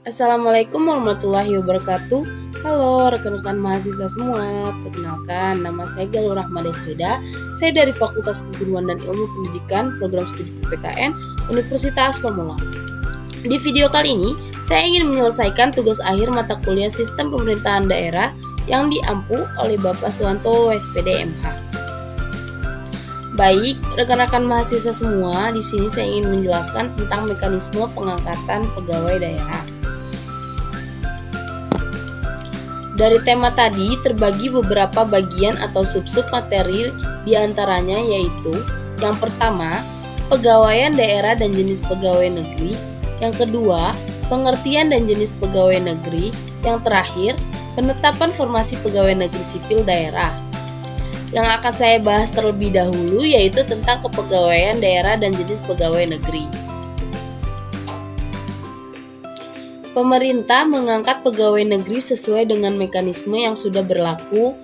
Assalamualaikum warahmatullahi wabarakatuh. Halo rekan-rekan mahasiswa semua. Perkenalkan, nama saya Galur Rahma Desrida. Saya dari Fakultas Keguruan dan Ilmu Pendidikan Program Studi PPKN Universitas Pamulang. Di video kali ini, saya ingin menyelesaikan tugas akhir mata kuliah Sistem Pemerintahan Daerah yang diampu oleh Bapak Suwanto SPD MH. Baik, rekan-rekan mahasiswa semua, di sini saya ingin menjelaskan tentang mekanisme pengangkatan pegawai daerah. Dari tema tadi terbagi beberapa bagian atau sub-sub materi, diantaranya yaitu yang pertama, pegawaian daerah dan jenis pegawai negeri, yang kedua, pengertian dan jenis pegawai negeri, yang terakhir, penetapan formasi pegawai negeri sipil daerah. Yang akan saya bahas terlebih dahulu yaitu tentang kepegawaian daerah dan jenis pegawai negeri. Pemerintah mengangkat pegawai negeri sesuai dengan mekanisme yang sudah berlaku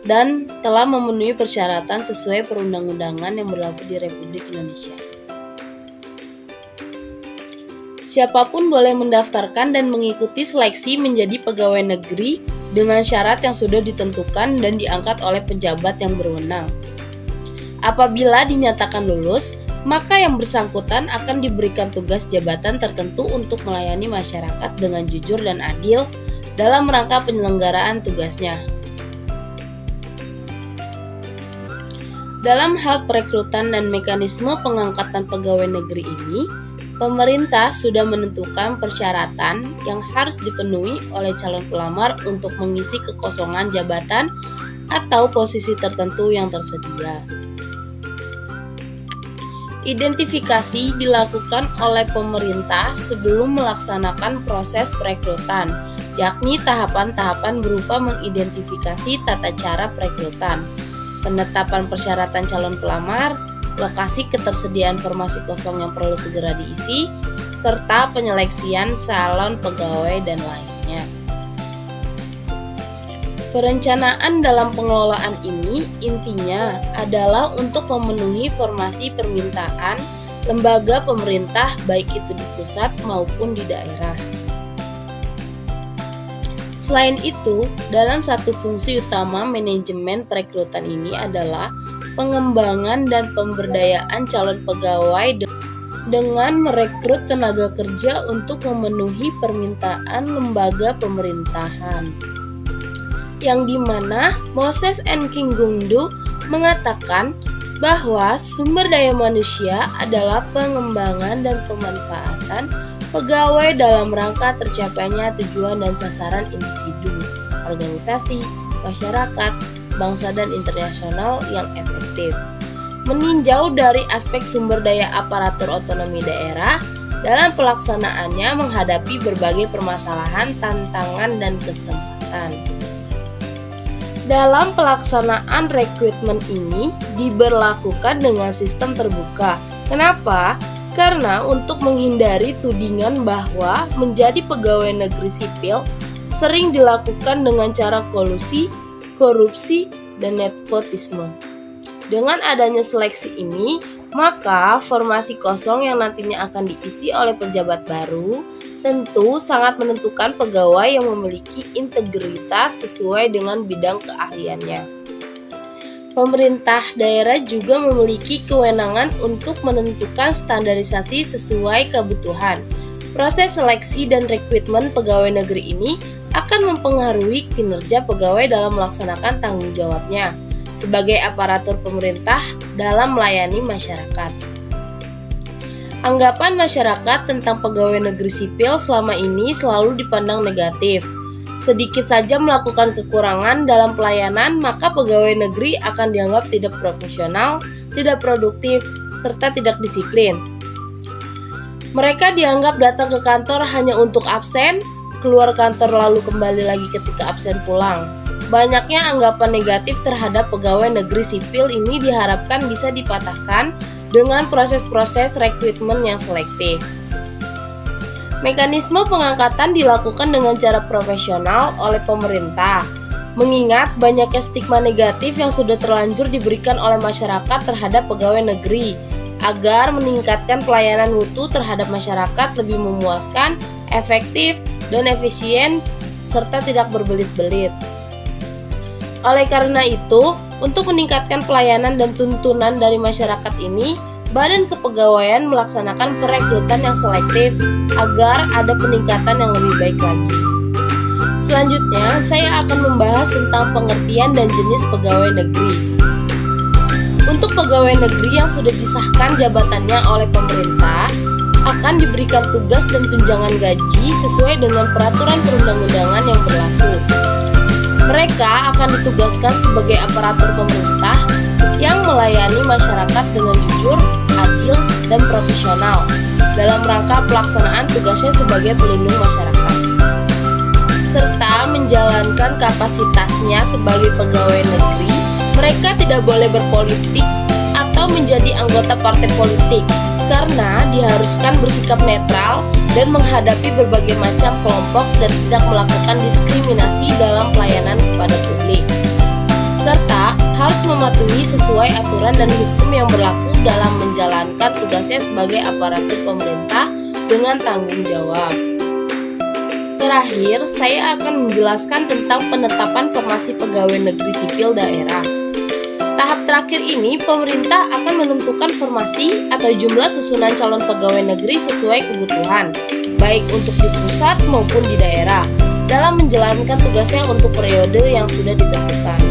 dan telah memenuhi persyaratan sesuai perundang-undangan yang berlaku di Republik Indonesia. Siapapun boleh mendaftarkan dan mengikuti seleksi menjadi pegawai negeri dengan syarat yang sudah ditentukan dan diangkat oleh pejabat yang berwenang. Apabila dinyatakan lulus, maka yang bersangkutan akan diberikan tugas jabatan tertentu untuk melayani masyarakat dengan jujur dan adil dalam rangka penyelenggaraan tugasnya. Dalam hal perekrutan dan mekanisme pengangkatan pegawai negeri ini, pemerintah sudah menentukan persyaratan yang harus dipenuhi oleh calon pelamar untuk mengisi kekosongan jabatan atau posisi tertentu yang tersedia. Identifikasi dilakukan oleh pemerintah sebelum melaksanakan proses perekrutan, yakni tahapan-tahapan berupa mengidentifikasi tata cara perekrutan, penetapan persyaratan calon pelamar, lokasi ketersediaan formasi kosong yang perlu segera diisi, serta penyeleksian calon pegawai dan lainnya. Perencanaan dalam pengelolaan ini intinya adalah untuk memenuhi formasi permintaan lembaga pemerintah baik itu di pusat maupun di daerah. Selain itu, dalam satu fungsi utama manajemen perekrutan ini adalah pengembangan dan pemberdayaan calon pegawai dengan merekrut tenaga kerja untuk memenuhi permintaan lembaga pemerintahan. Yang dimana Moses N. Kingundu mengatakan bahwa sumber daya manusia adalah pengembangan dan pemanfaatan pegawai dalam rangka tercapainya tujuan dan sasaran individu, organisasi, masyarakat, bangsa dan internasional yang efektif. Meninjau dari aspek sumber daya aparatur otonomi daerah dalam pelaksanaannya menghadapi berbagai permasalahan, tantangan, dan kesempatan. Dalam pelaksanaan rekrutmen ini diberlakukan dengan sistem terbuka. Kenapa? Karena untuk menghindari tudingan bahwa menjadi pegawai negeri sipil sering dilakukan dengan cara kolusi, korupsi, dan nepotisme. Dengan adanya seleksi ini, maka formasi kosong yang nantinya akan diisi oleh pejabat baru tentu sangat menentukan pegawai yang memiliki integritas sesuai dengan bidang keahliannya. Pemerintah daerah juga memiliki kewenangan untuk menentukan standarisasi sesuai kebutuhan. Proses seleksi dan rekrutmen pegawai negeri ini akan mempengaruhi kinerja pegawai dalam melaksanakan tanggung jawabnya sebagai aparatur pemerintah dalam melayani masyarakat. Anggapan masyarakat tentang pegawai negeri sipil selama ini selalu dipandang negatif. Sedikit saja melakukan kekurangan dalam pelayanan, maka pegawai negeri akan dianggap tidak profesional, tidak produktif, serta tidak disiplin. Mereka dianggap datang ke kantor hanya untuk absen, keluar kantor lalu kembali lagi ketika absen pulang. Banyaknya anggapan negatif terhadap pegawai negeri sipil ini diharapkan bisa dipatahkan dengan proses-proses rekrutmen yang selektif. Mekanisme pengangkatan dilakukan dengan cara profesional oleh pemerintah, mengingat banyaknya stigma negatif yang sudah terlanjur diberikan oleh masyarakat terhadap pegawai negeri, agar meningkatkan pelayanan mutu terhadap masyarakat lebih memuaskan, efektif, dan efisien, serta tidak berbelit-belit. Oleh karena itu, untuk meningkatkan pelayanan dan tuntunan dari masyarakat ini, Badan Kepegawaian melaksanakan perekrutan yang selektif agar ada peningkatan yang lebih baik lagi. Selanjutnya, saya akan membahas tentang pengertian dan jenis pegawai negeri. Untuk pegawai negeri yang sudah disahkan jabatannya oleh pemerintah, akan diberikan tugas dan tunjangan gaji sesuai dengan peraturan perundang-undangan yang berlaku. Mereka akan ditugaskan sebagai aparatur pemerintah yang melayani masyarakat dengan jujur, adil, dan profesional dalam rangka pelaksanaan tugasnya sebagai pelindung masyarakat, serta menjalankan kapasitasnya sebagai pegawai negeri. Mereka tidak boleh berpolitik atau menjadi anggota partai politik karena diharuskan bersikap netral dan menghadapi berbagai macam kelompok dan tidak melakukan diskriminasi dalam pelayanan kepada publik, serta harus mematuhi sesuai aturan dan hukum yang berlaku dalam menjalankan tugasnya sebagai aparatur pemerintah dengan tanggung jawab. Terakhir, saya akan menjelaskan tentang penetapan formasi pegawai negeri sipil daerah. Tahap terakhir ini, pemerintah akan menentukan formasi atau jumlah susunan calon pegawai negeri sesuai kebutuhan, baik untuk di pusat maupun di daerah, dalam menjalankan tugasnya untuk periode yang sudah ditentukan.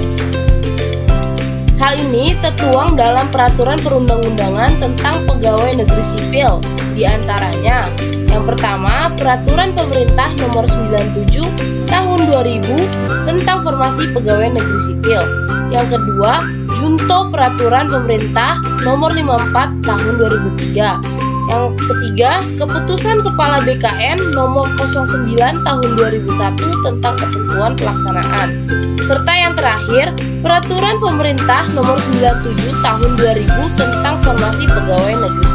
Hal ini tertuang dalam peraturan perundang-undangan tentang pegawai negeri sipil, di antaranya yang pertama, Peraturan Pemerintah Nomor 97 Tahun 2000 tentang Formasi Pegawai Negeri Sipil. Yang kedua, Junto Peraturan Pemerintah Nomor 54 Tahun 2003. Yang ketiga, Keputusan Kepala BKN Nomor 09 Tahun 2001 tentang ketentuan pelaksanaan. Serta yang terakhir, Peraturan Pemerintah Nomor 97 Tahun 2000 tentang Formasi Pegawai Negeri